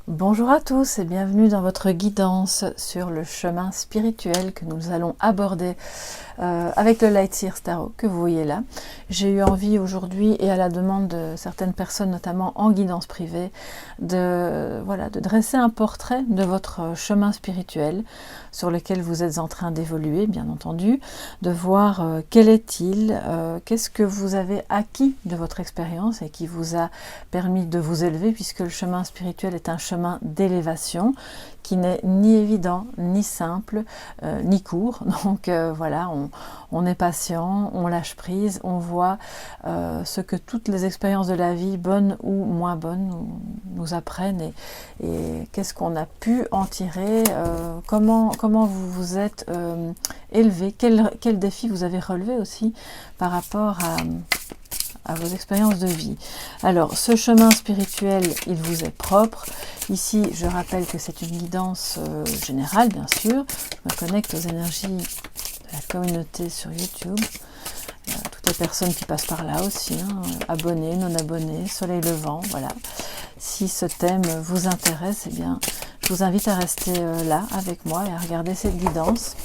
Bonjour à tous et bienvenue dans votre guidance sur le chemin spirituel que nous allons aborder avec le Light Seers Tarot que vous voyez là. J'ai eu envie aujourd'hui et à la demande de certaines personnes, notamment en guidance privée, de dresser un portrait de votre chemin spirituel sur lequel vous êtes en train d'évoluer, bien entendu, de voir quel est-il, qu'est-ce que vous avez acquis de votre expérience et qui vous a permis de vous élever, puisque le chemin spirituel est un chemin d'élévation qui n'est ni évident, ni simple, ni court. Donc voilà, on est patient, on lâche prise, on voit ce que toutes les expériences de la vie, bonnes ou moins bonnes, nous apprennent et qu'est-ce qu'on a pu en tirer, comment vous vous êtes élevé, quel défi vous avez relevé aussi par rapport à vos expériences de vie. Alors, ce chemin spirituel, il vous est propre. Ici, je rappelle que c'est une guidance générale, bien sûr. Je me connecte aux énergies de la communauté sur YouTube. Toutes les personnes qui passent par là aussi, hein, abonnés, non abonnés, soleil levant, voilà. Si ce thème vous intéresse, eh bien, je vous invite à rester là avec moi et à regarder cette guidance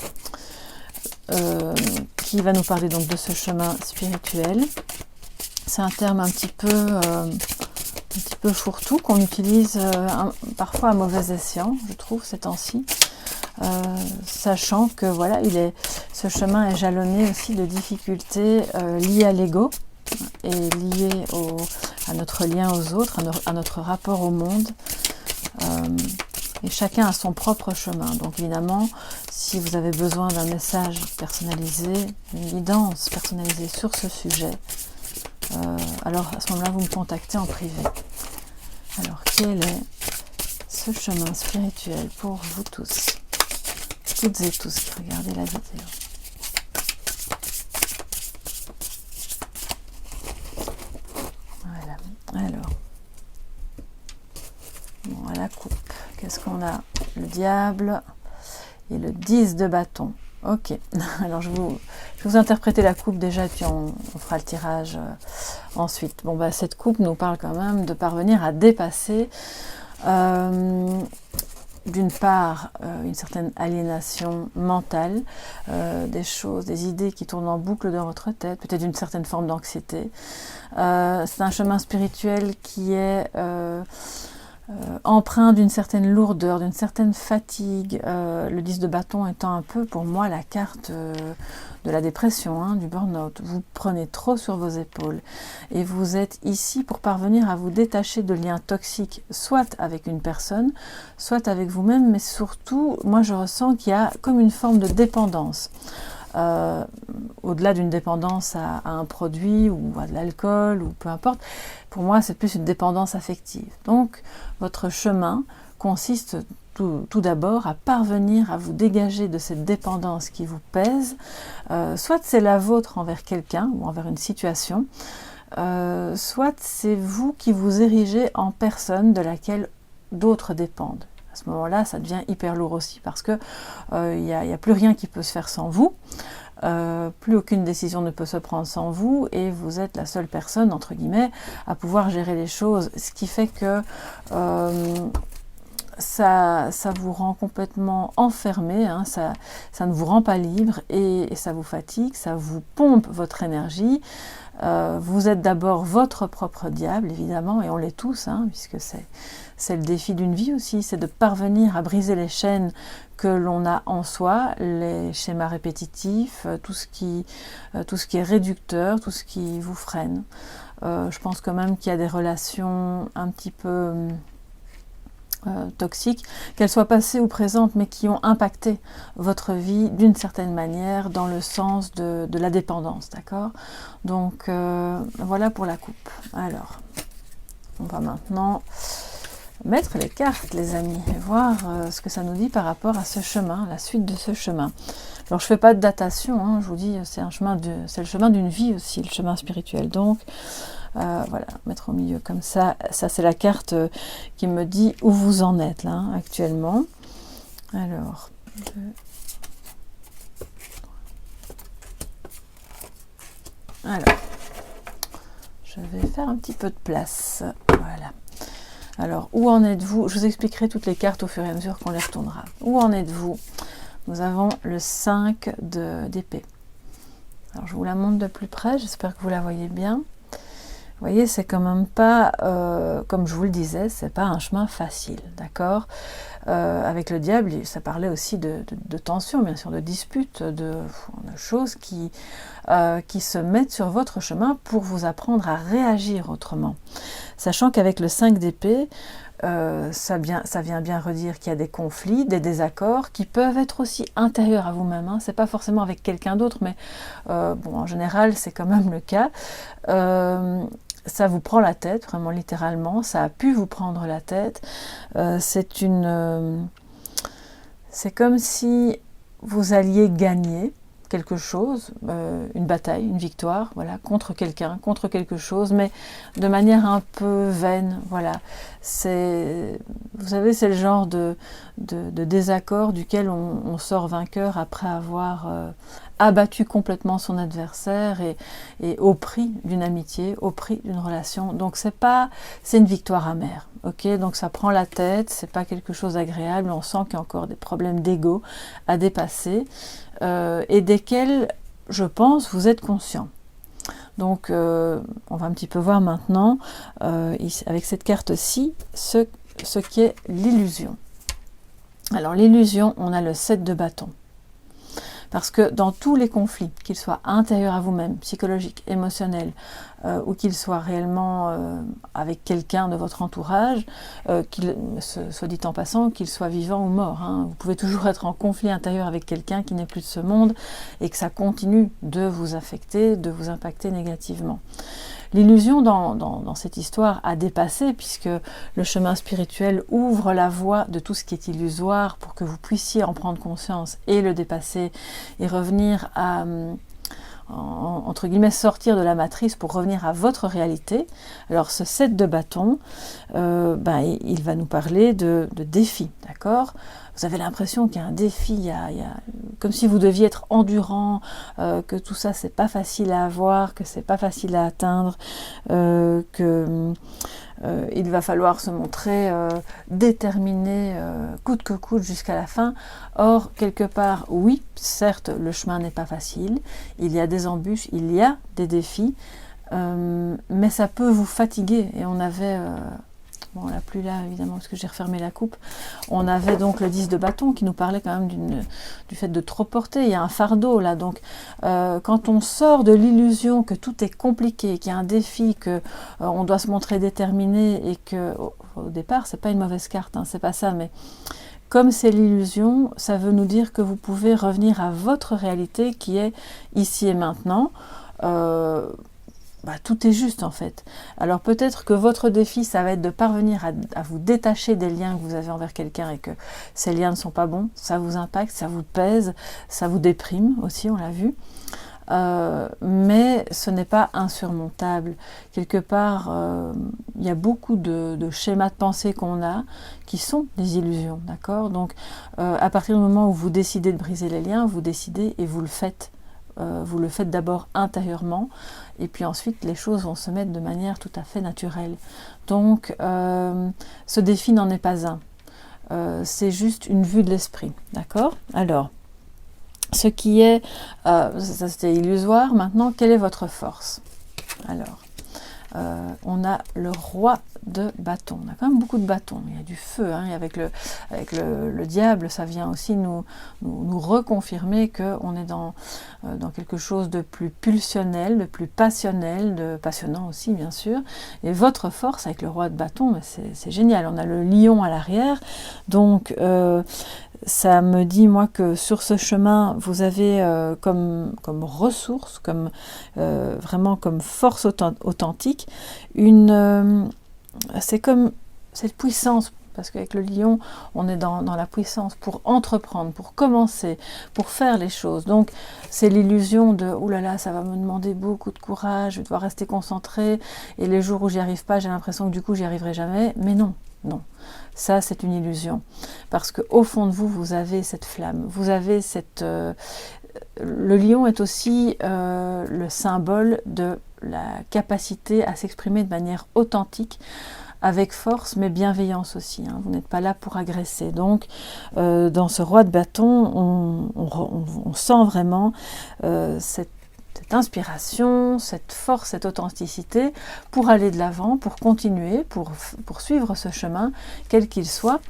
qui va nous parler donc de ce chemin spirituel. C'est un terme un petit peu fourre-tout qu'on utilise parfois à mauvais escient, je trouve, ces temps-ci, sachant que voilà, ce chemin est jalonné aussi de difficultés liées à l'ego et liées à notre lien aux autres, à notre rapport au monde. Et chacun a son propre chemin. Donc évidemment, si vous avez besoin d'un message personnalisé, une guidance personnalisée sur ce sujet, alors à ce moment-là, vous me contactez en privé. Alors, quel est ce chemin spirituel pour vous tous, toutes et tous qui regardez la vidéo? Voilà. Alors, bon, à la coupe, qu'est-ce qu'on a? Le diable et le 10 de bâton. Ok, alors je vais vous interpréter la coupe déjà, puis on fera le tirage ensuite. Bon, cette coupe nous parle quand même de parvenir à dépasser, d'une part, une certaine aliénation mentale, des choses, des idées qui tournent en boucle dans votre tête, peut-être une certaine forme d'anxiété. C'est un chemin spirituel qui est empreint d'une certaine lourdeur, d'une certaine fatigue, le 10 de bâton étant un peu pour moi la carte de la dépression, hein, du burn-out. Vous prenez trop sur vos épaules et vous êtes ici pour parvenir à vous détacher de liens toxiques, soit avec une personne, soit avec vous-même, mais surtout, moi je ressens qu'il y a comme une forme de dépendance. Au-delà d'une dépendance à un produit ou à de l'alcool ou peu importe, pour moi c'est plus une dépendance affective. Donc votre chemin consiste tout d'abord à parvenir à vous dégager de cette dépendance qui vous pèse, soit c'est la vôtre envers quelqu'un ou envers une situation, soit c'est vous qui vous érigez en personne de laquelle d'autres dépendent. À ce moment-là, ça devient hyper lourd aussi parce que il n'y a plus rien qui peut se faire sans vous, plus aucune décision ne peut se prendre sans vous et vous êtes la seule personne, entre guillemets, à pouvoir gérer les choses, ce qui fait que ça vous rend complètement enfermé, hein, ça ne vous rend pas libre et ça vous fatigue, ça vous pompe votre énergie. Vous êtes d'abord votre propre diable, évidemment, et on l'est tous, hein, puisque c'est le défi d'une vie aussi, c'est de parvenir à briser les chaînes que l'on a en soi, les schémas répétitifs, tout ce qui est réducteur, tout ce qui vous freine. Je pense quand même qu'il y a des relations un petit peu toxiques, qu'elles soient passées ou présentes, mais qui ont impacté votre vie d'une certaine manière dans le sens de la dépendance, d'accord? Donc voilà pour la coupe. Alors, on va maintenant mettre les cartes, les amis, et voir ce que ça nous dit par rapport à ce chemin, la suite de ce chemin. Alors je fais pas de datation, hein, je vous dis, c'est le chemin d'une vie aussi, le chemin spirituel. Donc voilà, mettre au milieu comme ça c'est la carte qui me dit où vous en êtes là, hein, actuellement. Alors, je vais faire un petit peu de place, voilà. Alors, où en êtes-vous? Je vous expliquerai toutes les cartes au fur et à mesure qu'on les retournera. Où en êtes-vous? Nous avons le 5 d'épée. Alors, je vous la montre de plus près, j'espère que vous la voyez bien. Vous voyez, c'est quand même pas, comme je vous le disais, c'est pas un chemin facile, d'accord? Avec le diable, ça parlait aussi de tension, bien sûr, de disputes, de choses qui se mettent sur votre chemin pour vous apprendre à réagir autrement. Sachant qu'avec le 5 d'épée, ça vient bien redire qu'il y a des conflits, des désaccords qui peuvent être aussi intérieurs à vous-même. Hein. C'est pas forcément avec quelqu'un d'autre, mais bon, en général, c'est quand même le cas. Ça vous prend la tête, vraiment littéralement. Ça a pu vous prendre la tête. C'est comme si vous alliez gagner quelque chose, une bataille, une victoire, voilà, contre quelqu'un, contre quelque chose, mais de manière un peu vaine, voilà. Vous savez, c'est le genre de désaccord duquel on sort vainqueur après avoir abattu complètement son adversaire et au prix d'une amitié, au prix d'une relation. Donc c'est une victoire amère, ok? Donc ça prend la tête, c'est pas quelque chose d'agréable, on sent qu'il y a encore des problèmes d'ego à dépasser. Et desquels, je pense, vous êtes conscient. Donc, on va un petit peu voir maintenant, avec cette carte-ci, ce qu'est l'illusion. Alors, l'illusion, on a le 7 de bâton. Parce que dans tous les conflits, qu'ils soient intérieurs à vous-même, psychologiques, émotionnels, ou qu'ils soient réellement avec quelqu'un de votre entourage, soit dit en passant, qu'il soit vivant ou mort. Hein. Vous pouvez toujours être en conflit intérieur avec quelqu'un qui n'est plus de ce monde et que ça continue de vous affecter, de vous impacter négativement. L'illusion dans cette histoire a dépassé, puisque le chemin spirituel ouvre la voie de tout ce qui est illusoire pour que vous puissiez en prendre conscience et le dépasser et revenir à, entre guillemets, sortir de la matrice pour revenir à votre réalité. Alors ce 7 de bâton, il va nous parler de défis, d'accord? Vous avez l'impression qu'il y a un défi, comme si vous deviez être endurant, que tout ça c'est pas facile à avoir, que c'est pas facile à atteindre, il va falloir se montrer déterminé, coûte que coûte jusqu'à la fin. Or, quelque part, oui, certes, le chemin n'est pas facile, il y a des embûches, il y a des défis, mais ça peut vous fatiguer. Et on avait... bon, on l'a plus là, évidemment, parce que j'ai refermé la coupe. On avait donc le 10 de bâton qui nous parlait quand même du fait de trop porter. Il y a un fardeau, là. Donc, quand on sort de l'illusion que tout est compliqué, qu'il y a un défi, qu'on doit se montrer déterminé et que, au départ, c'est pas une mauvaise carte, hein, c'est pas ça, mais comme c'est l'illusion, ça veut nous dire que vous pouvez revenir à votre réalité qui est ici et maintenant. Tout est juste en fait. Alors peut-être que votre défi, ça va être de parvenir à vous détacher des liens que vous avez envers quelqu'un et que ces liens ne sont pas bons, ça vous impacte, ça vous pèse, ça vous déprime aussi, on l'a vu. Mais ce n'est pas insurmontable. Quelque part, il y a beaucoup de schémas de pensée qu'on a qui sont des illusions, d'accord? Donc à partir du moment où vous décidez de briser les liens, vous décidez et vous le faites. Vous le faites d'abord intérieurement et puis ensuite les choses vont se mettre de manière tout à fait naturelle. Donc ce défi n'en est pas un, c'est juste une vue de l'esprit, d'accord? Alors, ce qui est, ça c'était illusoire, maintenant quelle est votre force? Alors, on a le roi de bâton. On a quand même beaucoup de bâtons. Il y a du feu. Hein, et avec le diable, ça vient aussi nous reconfirmer qu'on est dans quelque chose de plus pulsionnel, de plus passionnel, de passionnant aussi, bien sûr. Et votre force avec le roi de bâton, c'est génial. On a le lion à l'arrière. Donc, ça me dit, moi, que sur ce chemin, vous avez comme ressource, vraiment comme force authentique, c'est comme cette puissance, parce qu'avec le lion, on est dans la puissance pour entreprendre, pour commencer, pour faire les choses. Donc, c'est l'illusion de « Ouh là là, ça va me demander beaucoup de courage, je vais devoir rester concentré, et les jours où j'y arrive pas, j'ai l'impression que du coup, j'y arriverai jamais. » Mais non, non. Ça, c'est une illusion. Parce qu'au fond de vous, vous avez cette flamme, vous avez cette... le lion est aussi le symbole de la capacité à s'exprimer de manière authentique, avec force, mais bienveillance aussi. Hein. Vous n'êtes pas là pour agresser. Donc, dans ce roi de bâton, on sent vraiment cette inspiration, cette force, cette authenticité pour aller de l'avant, pour continuer, pour suivre ce chemin, quel qu'il soit.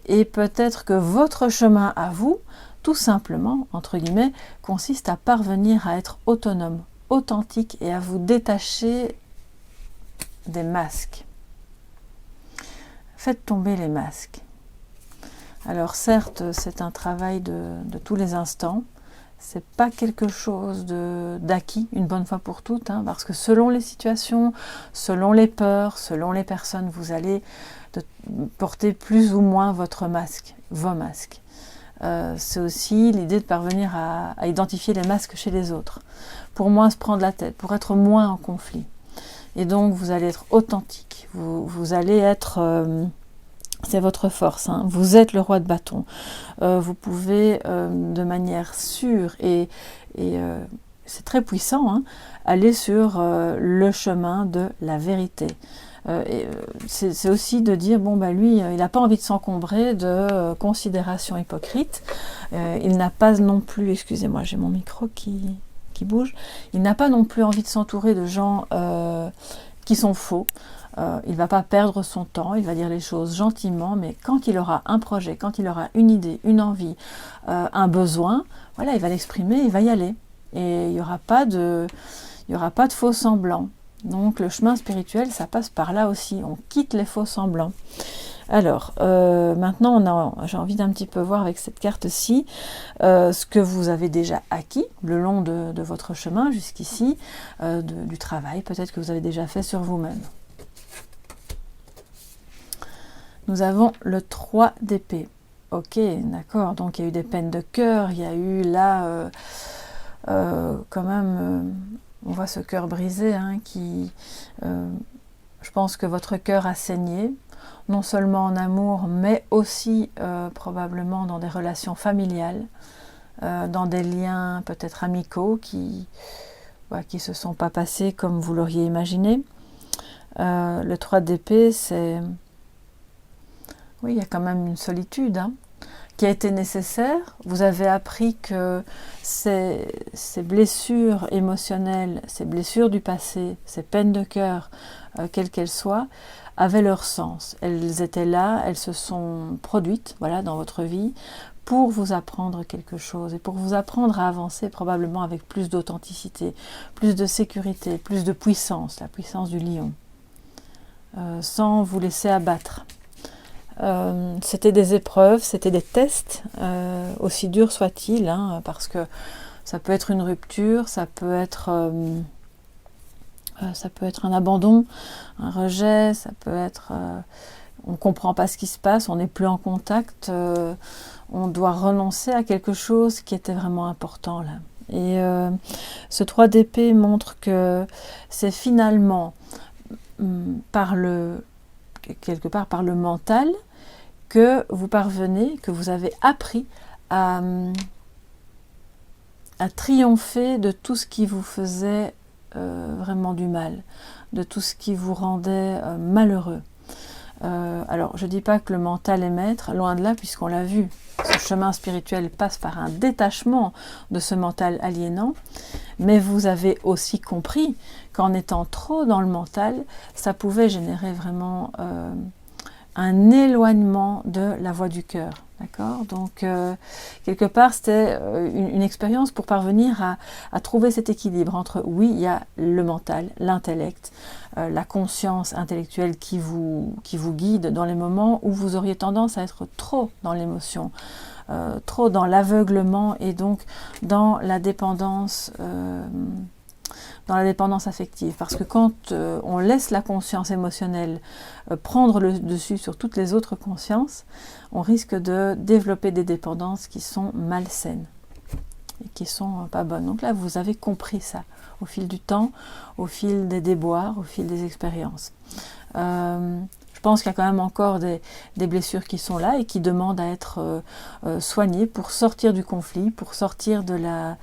Et peut-être que votre chemin à vous, tout simplement, entre guillemets, consiste à parvenir à être autonome, authentique et à vous détacher des masques. Faites tomber les masques. Alors certes, c'est un travail de tous les instants. C'est pas quelque chose d'acquis une bonne fois pour toutes, hein, parce que selon les situations, selon les peurs, selon les personnes, vous allez porter plus ou moins votre masque, vos masques. C'est aussi l'idée de parvenir à identifier les masques chez les autres, pour moins se prendre la tête, pour être moins en conflit. Et donc vous allez être authentique, vous allez être... c'est votre force, hein. Vous êtes le roi de bâton. Vous pouvez de manière sûre et c'est très puissant, hein, aller sur le chemin de la vérité. C'est aussi de dire, bon bah lui, il n'a pas envie de s'encombrer de considérations hypocrites. Il n'a pas non plus, excusez-moi, j'ai mon micro qui bouge, il n'a pas non plus envie de s'entourer de gens qui sont faux. Il ne va pas perdre son temps, il va dire les choses gentiment, mais quand il aura un projet, quand il aura une idée, une envie, un besoin, voilà, il va l'exprimer, il va y aller. Et il n'y aura pas de faux semblants. Donc le chemin spirituel, ça passe par là aussi, on quitte les faux semblants. Alors, maintenant, j'ai envie d'un petit peu voir avec cette carte-ci ce que vous avez déjà acquis le long de votre chemin jusqu'ici, du travail peut-être que vous avez déjà fait sur vous-même. Nous avons le 3 d'épée. Ok, d'accord, donc il y a eu des peines de cœur, il y a eu là, quand même, on voit ce cœur brisé, hein, je pense que votre cœur a saigné, non seulement en amour, mais aussi probablement dans des relations familiales, dans des liens peut-être amicaux qui se sont pas passés comme vous l'auriez imaginé. Le 3 d'épée, c'est... Oui, il y a quand même une solitude, hein, qui a été nécessaire. Vous avez appris que ces blessures émotionnelles, ces blessures du passé, ces peines de cœur, quelles qu'elles soient, avaient leur sens. Elles étaient là, elles se sont produites, voilà, dans votre vie, pour vous apprendre quelque chose et pour vous apprendre à avancer probablement avec plus d'authenticité, plus de sécurité, plus de puissance, la puissance du lion, sans vous laisser abattre. C'était des épreuves, c'était des tests, aussi durs soient-ils, hein, parce que ça peut être une rupture, ça peut être un abandon, un rejet, ça peut être... on ne comprend pas ce qui se passe, on n'est plus en contact, on doit renoncer à quelque chose qui était vraiment important là. Et ce 3 d'épée montre que c'est finalement quelque part par le mental que vous parvenez, que vous avez appris à triompher de tout ce qui vous faisait vraiment du mal, de tout ce qui vous rendait malheureux. Alors, je ne dis pas que le mental est maître, loin de là, puisqu'on l'a vu. Ce chemin spirituel passe par un détachement de ce mental aliénant, mais vous avez aussi compris qu'en étant trop dans le mental, ça pouvait générer vraiment un éloignement de la voie du cœur. D'accord ? Donc, quelque part, c'était une expérience pour parvenir à trouver cet équilibre entre, oui, il y a le mental, l'intellect, la conscience intellectuelle qui vous guide dans les moments où vous auriez tendance à être trop dans l'émotion, trop dans l'aveuglement et donc dans la dépendance affective. Parce que quand on laisse la conscience émotionnelle prendre le dessus sur toutes les autres consciences, on risque de développer des dépendances qui sont malsaines et qui sont pas bonnes. Donc là, vous avez compris ça au fil du temps, au fil des déboires, au fil des expériences. Je pense qu'il y a quand même encore des blessures qui sont là et qui demandent à être soignées pour sortir du conflit, pour sortir des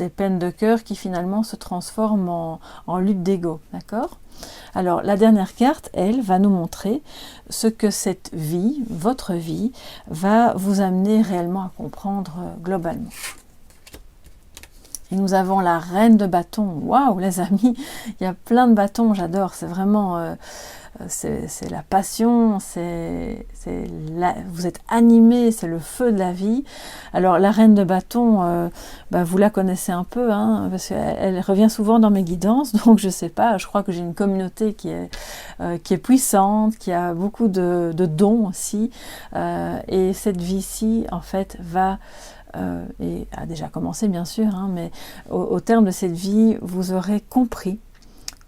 peines de cœur qui finalement se transforment en lutte d'ego, d'accord? Alors la dernière carte, elle, va nous montrer ce que cette vie, votre vie, va vous amener réellement à comprendre globalement. Et nous avons la reine de bâton. Waouh, les amis, il y a plein de bâtons, j'adore. C'est vraiment, c'est la passion, vous êtes animés, c'est le feu de la vie. Alors la reine de bâton, vous la connaissez un peu, hein, parce qu'elle revient souvent dans mes guidances, donc je sais pas, je crois que j'ai une communauté qui est puissante, qui a beaucoup de dons aussi, et cette vie-ci, en fait, va... et a déjà commencé bien sûr, hein, mais au terme de cette vie, vous aurez compris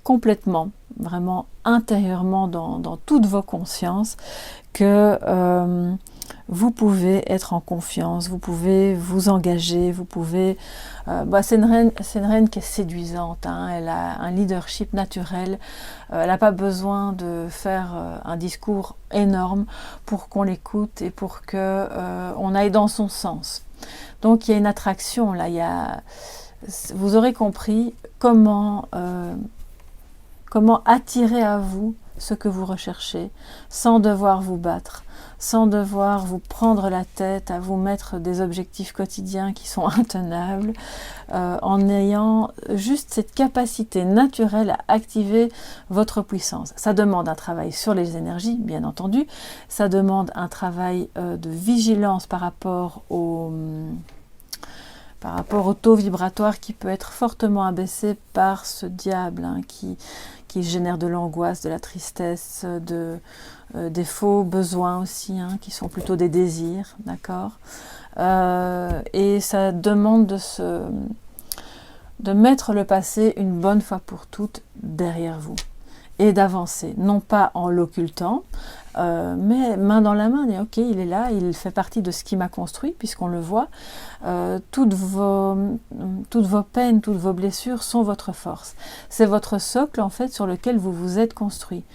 complètement, vraiment intérieurement dans toutes vos consciences, que vous pouvez être en confiance, vous pouvez vous engager, vous pouvez... c'est une reine qui est séduisante, hein, elle a un leadership naturel, elle n'a pas besoin de faire un discours énorme pour qu'on l'écoute et pour qu'on aille dans son sens. Donc il y a une attraction là, vous aurez compris comment attirer à vous ce que vous recherchez, sans devoir vous battre, sans devoir vous prendre la tête à vous mettre des objectifs quotidiens qui sont intenables, en ayant juste cette capacité naturelle à activer votre puissance. Ça demande un travail sur les énergies, bien entendu, ça demande un travail de vigilance par rapport au taux vibratoire qui peut être fortement abaissé par ce diable, hein, qui génère de l'angoisse, de la tristesse, des faux besoins aussi, hein, qui sont plutôt des désirs, d'accord, et ça demande de mettre le passé une bonne fois pour toutes derrière vous et d'avancer, non pas en l'occultant, mais main dans la main, dire ok, il est là, il fait partie de ce qui m'a construit, puisqu'on le voit, toutes vos peines, toutes vos blessures sont votre force. C'est votre socle, en fait, sur lequel vous vous êtes construit.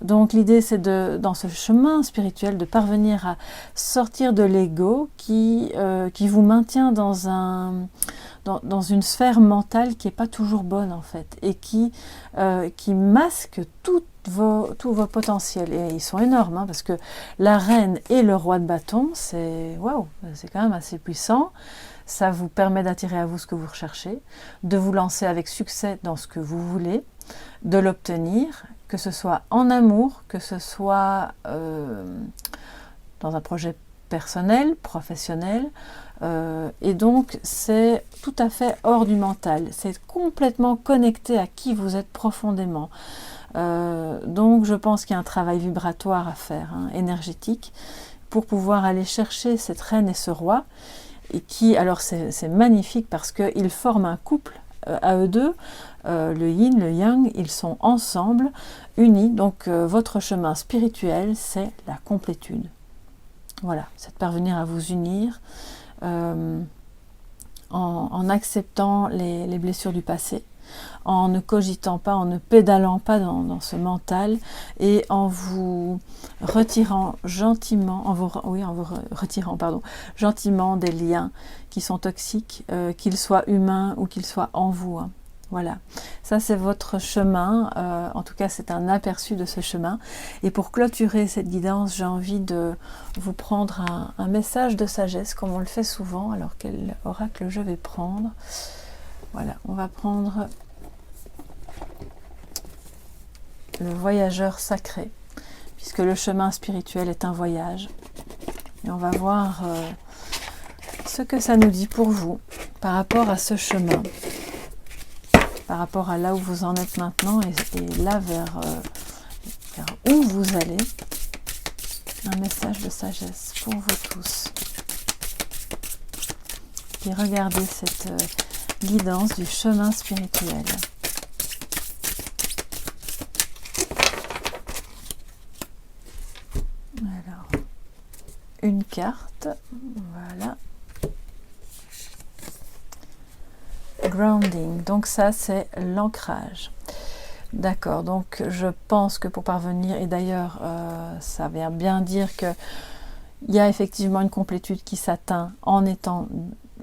Donc l'idée, c'est dans ce chemin spirituel, de parvenir à sortir de l'ego qui vous maintient dans une sphère mentale qui n'est pas toujours bonne, en fait, et qui masque tous vos potentiels. Et ils sont énormes, hein, parce que la reine et le roi de bâton, c'est waouh, c'est quand même assez puissant. Ça vous permet d'attirer à vous ce que vous recherchez, de vous lancer avec succès dans ce que vous voulez, de l'obtenir, que ce soit en amour, que ce soit dans un projet personnel, professionnel, et donc c'est tout à fait hors du mental, c'est complètement connecté à qui vous êtes profondément. Donc je pense qu'il y a un travail vibratoire à faire, hein, énergétique, pour pouvoir aller chercher cette reine et ce roi, et qui, alors c'est magnifique parce qu'ils forment un couple à eux deux, le yin, le yang, ils sont ensemble, unis, donc votre chemin spirituel, c'est la complétude. Voilà, c'est de parvenir à vous unir en acceptant les blessures du passé, en ne cogitant pas, en ne pédalant pas dans ce mental, et en vous retirant gentiment, gentiment des liens qui sont toxiques, qu'ils soient humains ou qu'ils soient en vous, hein. Voilà, ça c'est votre chemin, en tout cas c'est un aperçu de ce chemin. Et pour clôturer cette guidance, j'ai envie de vous prendre un message de sagesse, comme on le fait souvent. Alors quel oracle je vais prendre? Voilà, on va prendre le voyageur sacré, puisque le chemin spirituel est un voyage. Et on va voir ce que ça nous dit pour vous par rapport à ce chemin, par rapport à là où vous en êtes maintenant et là vers où vous allez. Un message de sagesse pour vous tous. Et regardez cette guidance du chemin spirituel. Alors, une carte, voilà. Grounding, donc ça c'est l'ancrage. D'accord, donc je pense que pour parvenir, et d'ailleurs ça vient bien dire que il y a effectivement une complétude qui s'atteint en étant...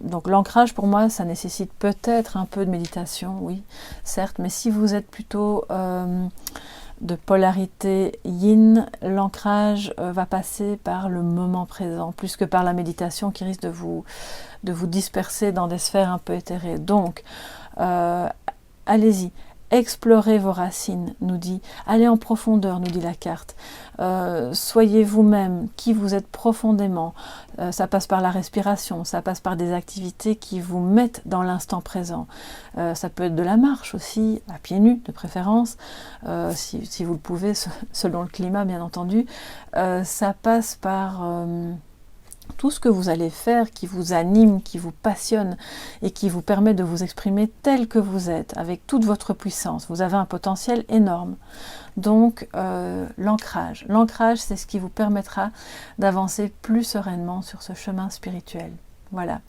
Donc l'ancrage pour moi ça nécessite peut-être un peu de méditation, oui, certes, mais si vous êtes plutôt de polarité yin, l'ancrage va passer par le moment présent, plus que par la méditation qui risque de vous disperser dans des sphères un peu éthérées. Donc allez-y, explorez vos racines, nous dit, allez en profondeur, nous dit la carte. Soyez vous-même qui vous êtes profondément. Ça passe par la respiration, ça passe par des activités qui vous mettent dans l'instant présent. Ça peut être de la marche aussi, à pieds nus de préférence, si vous le pouvez, selon le climat bien entendu. Ça passe par... tout ce que vous allez faire qui vous anime, qui vous passionne et qui vous permet de vous exprimer tel que vous êtes, avec toute votre puissance. Vous avez un potentiel énorme. Donc l'ancrage. L'ancrage, c'est ce qui vous permettra d'avancer plus sereinement sur ce chemin spirituel. Voilà.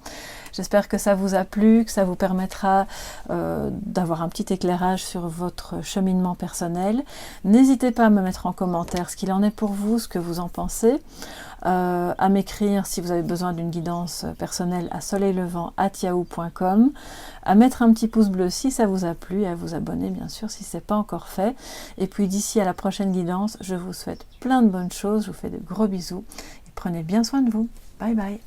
J'espère que ça vous a plu, que ça vous permettra d'avoir un petit éclairage sur votre cheminement personnel. N'hésitez pas à me mettre en commentaire ce qu'il en est pour vous, ce que vous en pensez. À m'écrire si vous avez besoin d'une guidance personnelle à soleillevent@yahoo.com, à mettre un petit pouce bleu si ça vous a plu et à vous abonner bien sûr si ce n'est pas encore fait. Et puis d'ici à la prochaine guidance, je vous souhaite plein de bonnes choses, je vous fais de gros bisous et prenez bien soin de vous. Bye bye.